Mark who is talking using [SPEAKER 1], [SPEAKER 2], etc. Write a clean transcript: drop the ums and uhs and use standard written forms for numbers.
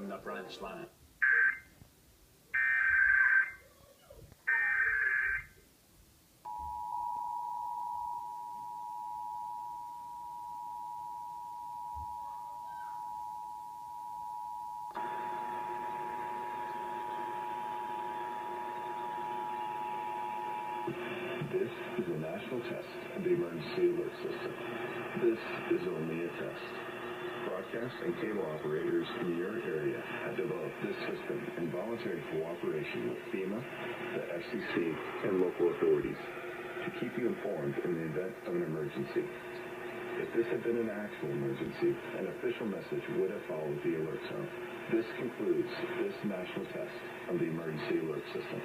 [SPEAKER 1] from the branch line.
[SPEAKER 2] This is a national test of the emergency alert system. This is only a test. Broadcast and cable operators in your area have developed this system in voluntary cooperation with FEMA, the FCC, and local authorities to keep you informed in the event of an emergency. If this had been an actual emergency, an official message would have followed the alert zone. This concludes this national test of the emergency alert system.